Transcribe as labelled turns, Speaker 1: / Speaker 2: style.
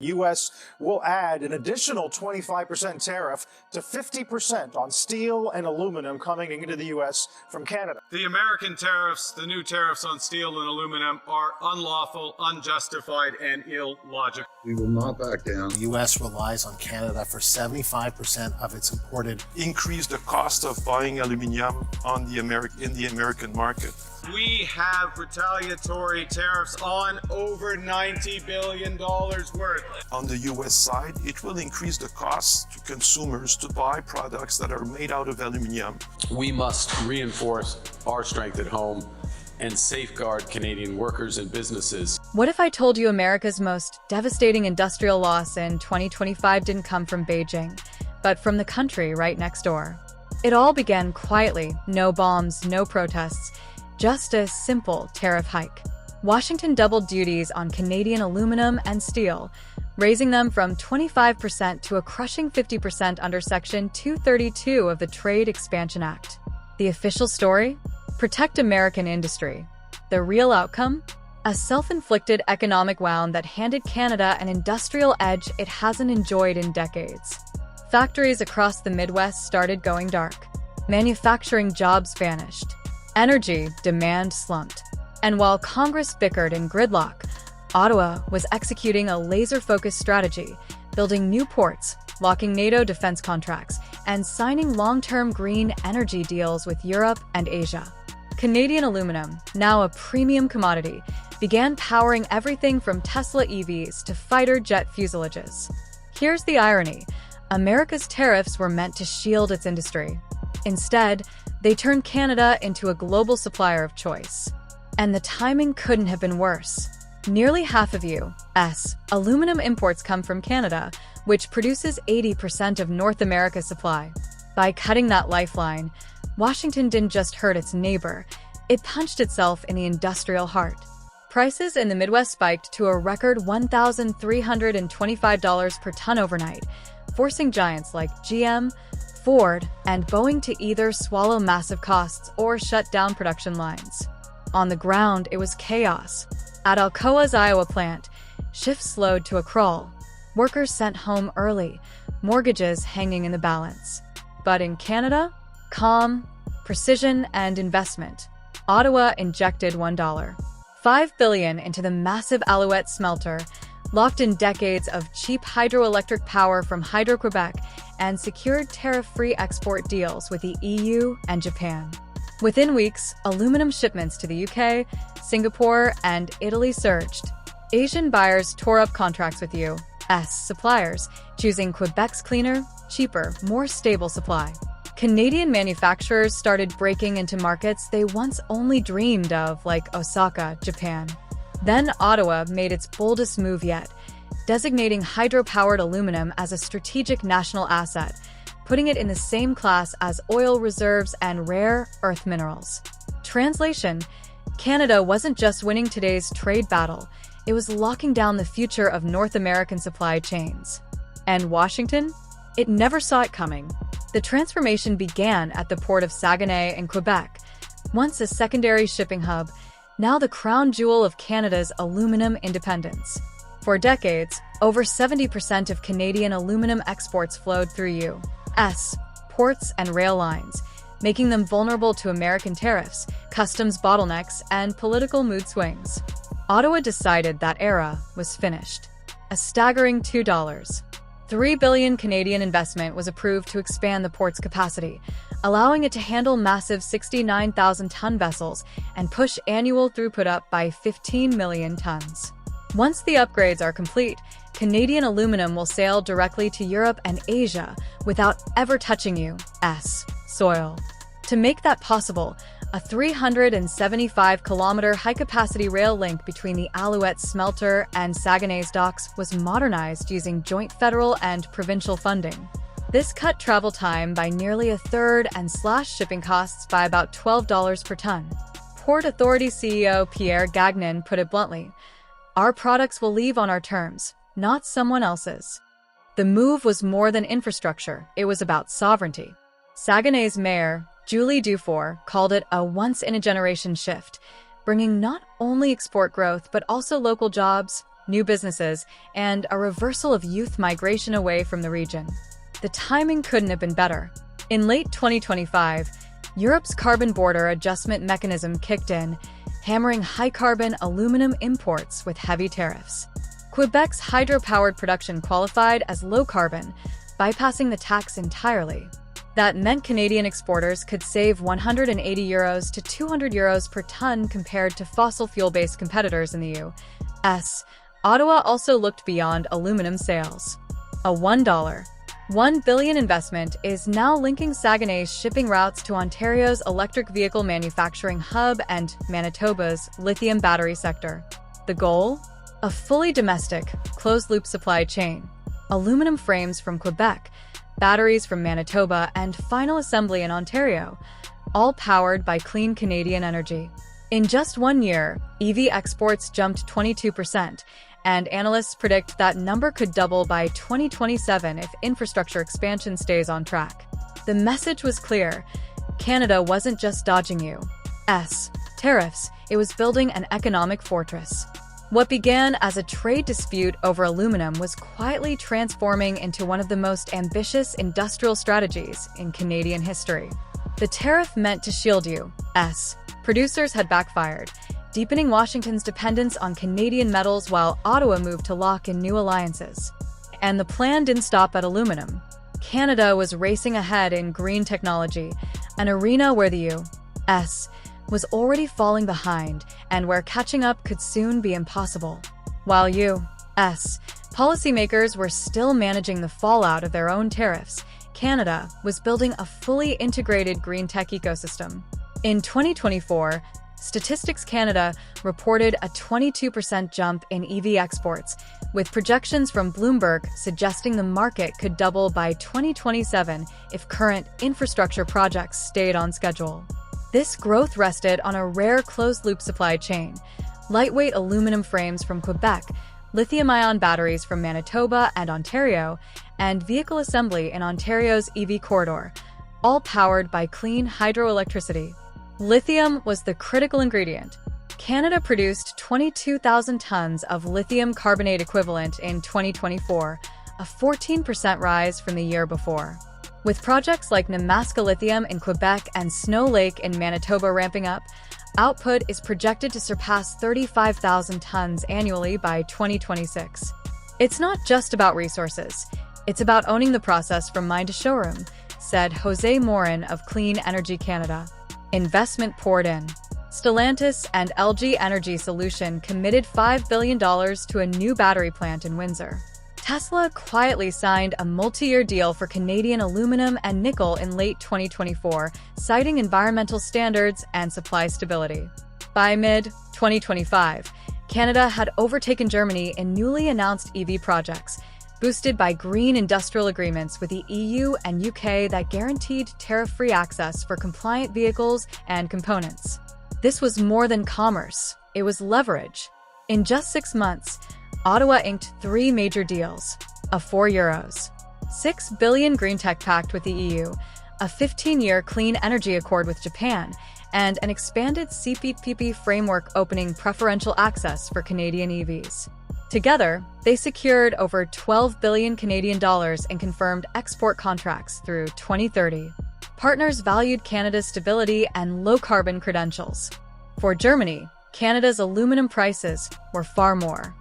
Speaker 1: U.S. will add an additional 25% tariff to 50% on steel and aluminum coming into the U.S. from Canada.
Speaker 2: The American tariffs, the new tariffs on steel and aluminum, are unlawful, unjustified, and illogical.
Speaker 3: We will not back down.
Speaker 4: The U.S. relies on Canada for 75% of its imported.
Speaker 5: Increase the cost of buying aluminum in the American market.
Speaker 2: We have retaliatory tariffs on over $90 billion worth.
Speaker 5: On the U.S. side, it will increase the cost to consumers to buy products that are made out of aluminum.
Speaker 6: We must reinforce our strength at home and safeguard Canadian workers and businesses.
Speaker 7: What if I told you America's most devastating industrial loss in 2025 didn't come from Beijing, but from the country right next door? It all began quietly, no bombs, no protests, just a simple tariff hike. Washington doubled duties on Canadian aluminum and steel, raising them from 25% to a crushing 50% under Section 232 of the Trade Expansion Act. The official story? Protect American industry. The real outcome? A self-inflicted economic wound that handed Canada an industrial edge it hasn't enjoyed in decades. Factories across the Midwest started going dark. Manufacturing jobs vanished. Energy demand slumped. And while Congress bickered in gridlock, Ottawa was executing a laser-focused strategy, building new ports, locking NATO defense contracts, and signing long-term green energy deals with Europe and Asia. Canadian aluminum, now a premium commodity, began powering everything from Tesla EVs to fighter jet fuselages. Here's the irony. America's tariffs were meant to shield its industry. Instead, they turned Canada into a global supplier of choice. And the timing couldn't have been worse. Nearly half of U.S. aluminum imports come from Canada, which produces 80% of North America's supply. By cutting that lifeline, Washington didn't just hurt its neighbor, it punched itself in the industrial heart. Prices in the Midwest spiked to a record $1,325 per ton overnight, forcing giants like GM, Ford, and Boeing to either swallow massive costs or shut down production lines. On the ground, it was chaos. At Alcoa's Iowa plant, shifts slowed to a crawl. Workers sent home early, mortgages hanging in the balance. But in Canada, calm, precision, and investment. Ottawa injected $1.5 billion into the massive Alouette smelter, locked in decades of cheap hydroelectric power from Hydro-Quebec, and secured tariff-free export deals with the EU and Japan. Within weeks, aluminum shipments to the UK, Singapore, and Italy surged. Asian buyers tore up contracts with U.S. suppliers, choosing Quebec's cleaner, cheaper, more stable supply. Canadian manufacturers started breaking into markets they once only dreamed of, like Osaka, Japan. Then Ottawa made its boldest move yet, designating hydro-powered aluminum as a strategic national asset, putting it in the same class as oil reserves and rare earth minerals. Translation: Canada wasn't just winning today's trade battle, it was locking down the future of North American supply chains. And Washington? It never saw it coming. The transformation began at the port of Saguenay in Quebec, once a secondary shipping hub, now the crown jewel of Canada's aluminum independence. For decades, over 70% of Canadian aluminum exports flowed through U.S. ports and rail lines, making them vulnerable to American tariffs, customs bottlenecks, and political mood swings. Ottawa decided that era was finished. A staggering $2.3 billion Canadian investment was approved to expand the port's capacity, allowing it to handle massive 69,000-ton vessels and push annual throughput up by 15 million tons. Once the upgrades are complete, Canadian aluminum will sail directly to Europe and Asia without ever touching U.S. soil. To make that possible, a 375-kilometer high-capacity rail link between the Alouette smelter and Saguenay's docks was modernized using joint federal and provincial funding. This cut travel time by nearly a third and slashed shipping costs by about $12 per ton. Port Authority CEO Pierre Gagnon put it bluntly, "Our products will leave on our terms, not someone else's." The move was more than infrastructure, it was about sovereignty. Saguenay's mayor, Julie Dufour, called it a once-in-a-generation shift, bringing not only export growth but also local jobs, new businesses, and a reversal of youth migration away from the region. The timing couldn't have been better. In late 2025, Europe's carbon border adjustment mechanism kicked in, hammering high-carbon aluminum imports with heavy tariffs. Quebec's hydro-powered production qualified as low-carbon, bypassing the tax entirely. That meant Canadian exporters could save €180 to €200 per ton compared to fossil fuel-based competitors in the U.S. Ottawa also looked beyond aluminum sales. A $1 billion investment is now linking Saguenay's shipping routes to Ontario's electric vehicle manufacturing hub and Manitoba's lithium battery sector. The goal? A fully domestic, closed-loop supply chain. Aluminum frames from Quebec, batteries from Manitoba, and final assembly in Ontario, all powered by clean Canadian energy. In just 1 year, EV exports jumped 22%, and analysts predict that number could double by 2027 if infrastructure expansion stays on track. The message was clear. Canada wasn't just dodging U.S. tariffs, it was building an economic fortress. What began as a trade dispute over aluminum was quietly transforming into one of the most ambitious industrial strategies in Canadian history. The tariff meant to shield U.S. producers had backfired, deepening Washington's dependence on Canadian metals while Ottawa moved to lock in new alliances. And the plan didn't stop at aluminum. Canada was racing ahead in green technology, an arena where the U.S. was already falling behind and where catching up could soon be impossible. While U.S. policymakers were still managing the fallout of their own tariffs, Canada was building a fully integrated green tech ecosystem. In 2024, Statistics Canada reported a 22% jump in EV exports, with projections from Bloomberg suggesting the market could double by 2027 if current infrastructure projects stayed on schedule. This growth rested on a rare closed-loop supply chain: lightweight aluminum frames from Quebec, lithium-ion batteries from Manitoba and Ontario, and vehicle assembly in Ontario's EV corridor, all powered by clean hydroelectricity. Lithium was the critical ingredient. Canada produced 22,000 tons of lithium carbonate equivalent in 2024, a 14% rise from the year before. With projects like Nemaska Lithium in Quebec and Snow Lake in Manitoba ramping up, output is projected to surpass 35,000 tons annually by 2026. It's not just about resources. It's about owning the process from mine to showroom, said Jose Morin of Clean Energy Canada. Investment poured in. Stellantis and LG Energy Solution committed $5 billion to a new battery plant in Windsor. Tesla quietly signed a multi-year deal for Canadian aluminum and nickel in late 2024, citing environmental standards and supply stability. By mid-2025, Canada had overtaken Germany in newly announced EV projects, boosted by green industrial agreements with the EU and UK that guaranteed tariff-free access for compliant vehicles and components. This was more than commerce, it was leverage. In just 6 months, Ottawa inked 3 major deals: a €4.6 billion Green Tech Pact with the EU, a 15-year Clean Energy Accord with Japan, and an expanded CPTPP framework opening preferential access for Canadian EVs. Together, they secured over $12 billion Canadian dollars in confirmed export contracts through 2030. Partners valued Canada's stability and low-carbon credentials. For Germany, Canada's aluminum prices were far more.